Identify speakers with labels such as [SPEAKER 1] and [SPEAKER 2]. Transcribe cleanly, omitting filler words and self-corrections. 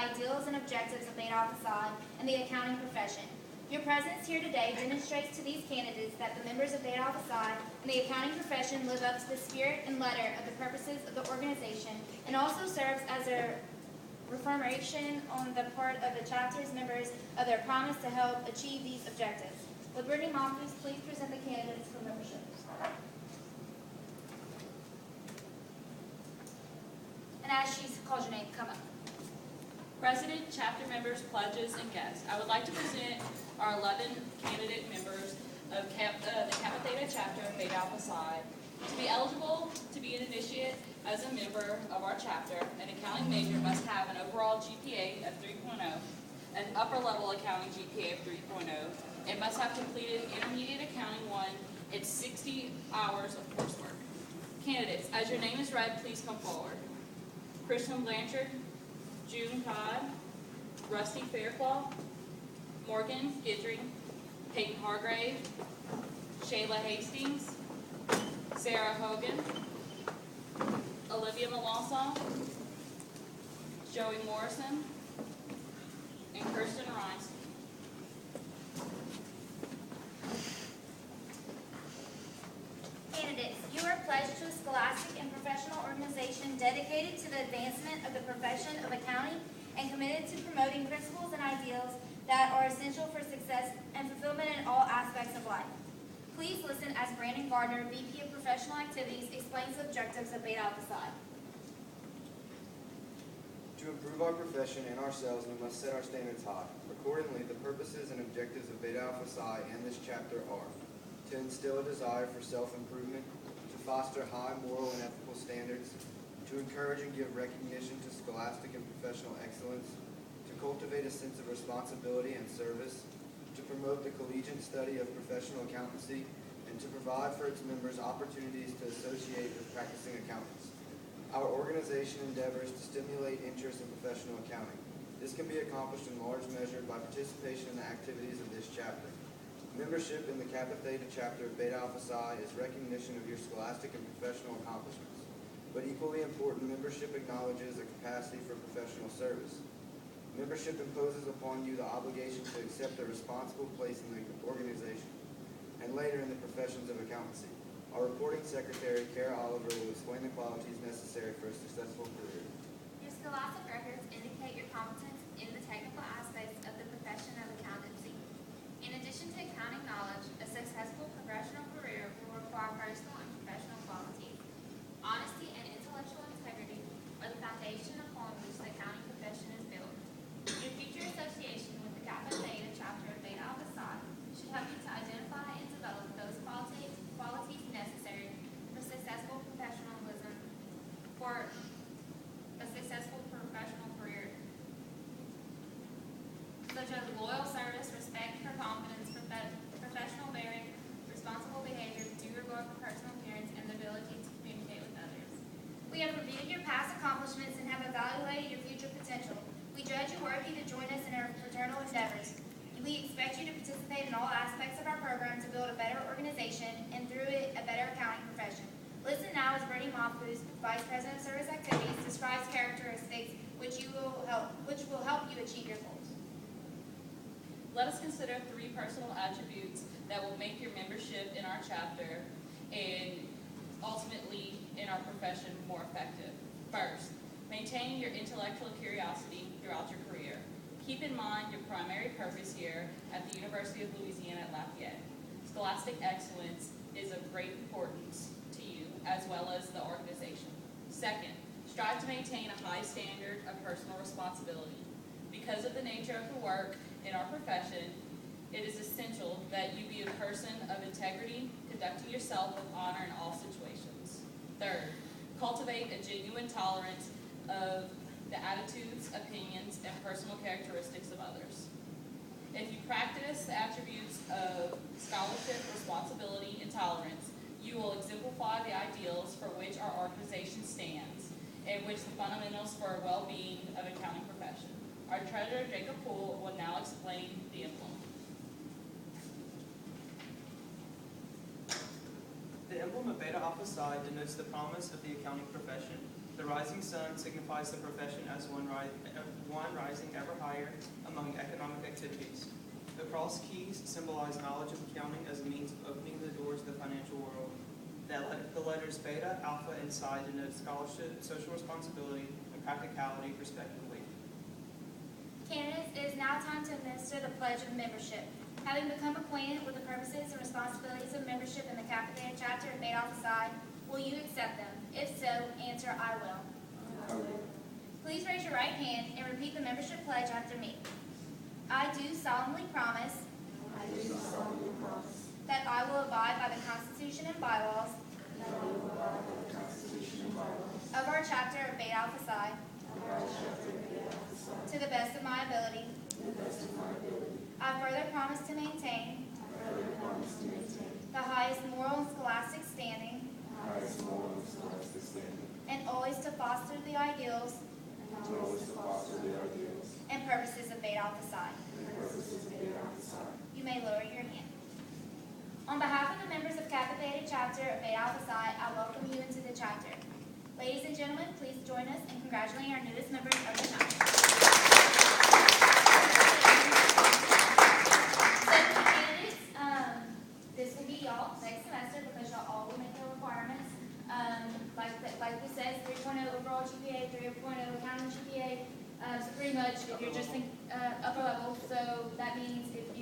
[SPEAKER 1] ideals and objectives of Beta Alpha Psi and the accounting profession. Your presence here today demonstrates to these candidates that the members of Beta Alpha Psi and the accounting profession live up to the spirit and letter of the purposes of the organization, and also serves as a reaffirmation on the part of the chapter's members of their promise to help achieve these objectives. Would Brittany Monfils please present the candidates for membership? And as she calls your name, come up.
[SPEAKER 2] President, chapter members, pledges, and guests. I would like to present our 11 candidate members of the Kappa Theta chapter of Beta Alpha Psi. To be eligible to be an initiate as a member of our chapter, an accounting major must have an overall GPA of 3.0, an upper level accounting GPA of 3.0. It must have completed intermediate accounting 1 in 60 hours of coursework. Candidates, as your name is read, please come forward. Christian Blanchard, June Todd, Rusty Fairclough, Morgan Gidry, Peyton Hargrave, Shayla Hastings, Sarah Hogan, Olivia Melanson, Joey Morrison, and Kirsten Rice.
[SPEAKER 1] Candidates, you are pledged to a scholastic and professional organization dedicated to the advancement of the profession of accounting and committed to promoting principles and ideals that are essential for success and fulfillment in all aspects of life. Please listen as Brandon Gardner, VP of Professional Activities, explains the objectives of Beta Alpha Psi.
[SPEAKER 3] To improve our profession and ourselves, we must set our standards high. Accordingly, the purposes and objectives of Beta Alpha Psi and this chapter are to instill a desire for self-improvement, to foster high moral and ethical standards, to encourage and give recognition to scholastic and professional excellence, to cultivate a sense of responsibility and service, to promote the collegiate study of professional accountancy, and to provide for its members opportunities to associate with practicing accountants. Our organization endeavors to stimulate interest in professional accounting. This can be accomplished in large measure by participation in the activities of this chapter. Membership in the Kappa Theta chapter of Beta Alpha Psi is recognition of your scholastic and professional accomplishments. But equally important, membership acknowledges a capacity for professional service. Membership imposes upon you the obligation to accept a responsible place in the organization, and later in the professions of accountancy. Our reporting secretary, Kara Oliver, will explain the qualities necessary for a successful career.
[SPEAKER 1] Your scholastic records indicate your competence in the technical aspects of the profession of accountancy. In addition to accounting knowledge, a successful professional career will require personal and professional qualities. Honesty and intellectual integrity are the foundation upon which the accounting profession is built. Your future association with the Kappa Theta chapter of Beta Alpha Psi should help you to identify and develop those qualities necessary for successful professionalism, for a successful professional career, such as loyal service, respect for confidence, professional merit, responsible behavior, due regard for personal appearance, and the ability to communicate with others. We have reviewed your past accomplishments and have evaluated your future potential. We judge you worthy to join us in our fraternal endeavors. We expect you to participate in all aspects of our program to build a better organization and through it a better accounting profession. Listen now as Brittany Monfils, Vice President of Service Activities, describes characteristics which will help you achieve your goals.
[SPEAKER 2] Let us consider 3 personal attributes that will make your membership in our chapter and ultimately in our profession more effective. First, maintain your intellectual curiosity throughout your career. Keep in mind your primary purpose here at the University of Louisiana at Lafayette. Scholastic excellence is of great importance to you as well as the organization. Second, strive to maintain a high standard of personal responsibility. Because of the nature of the work in our profession, it is essential that you be a person of integrity, conducting yourself with honor in all situations. Third, cultivate a genuine tolerance of the attitudes, opinions, and personal characteristics of others. If you practice the attributes of scholarship, responsibility, and tolerance, you will exemplify the ideals for which our organization stands and which the fundamentals for a well-being of accounting profession. Our treasurer, Jacob Poole, will now explain the emblem.
[SPEAKER 4] The emblem of Beta Alpha Psi denotes the promise of the accounting profession. The rising sun signifies the profession as one rising higher among economic activities. The cross keys symbolize knowledge of accounting as a means of opening the doors to the financial world. The letters beta, alpha, and psi denote scholarship, social responsibility, and practicality, respectively.
[SPEAKER 1] Candidates, it is now time to administer the Pledge of Membership. Having become acquainted with the purposes and responsibilities of membership in the Kappa Theta chapter of Beta Alpha Psi, will you accept them? If so, answer I will.
[SPEAKER 3] I will.
[SPEAKER 1] Please raise your right hand and repeat the membership pledge after me. I do solemnly promise that I will abide by the Constitution and bylaws of our chapter of Beta Alpha Psi to the best of my ability. I further promise to maintain the highest moral and scholastic standing and always to foster the ideals and purposes of Beta Alpha Psi. You may lower your hand. On behalf of the members of Kappa Theta chapter of Beta Alpha Psi, I welcome you into the chapter. Ladies and gentlemen, please join us in congratulating our newest members of the chapter. So for the candidates, this will be y'all next semester because y'all all will make their requirements. Like we said, 3.0 overall GPA, 3.0 accounting GPA. So pretty much if you're just in upper level, so that means if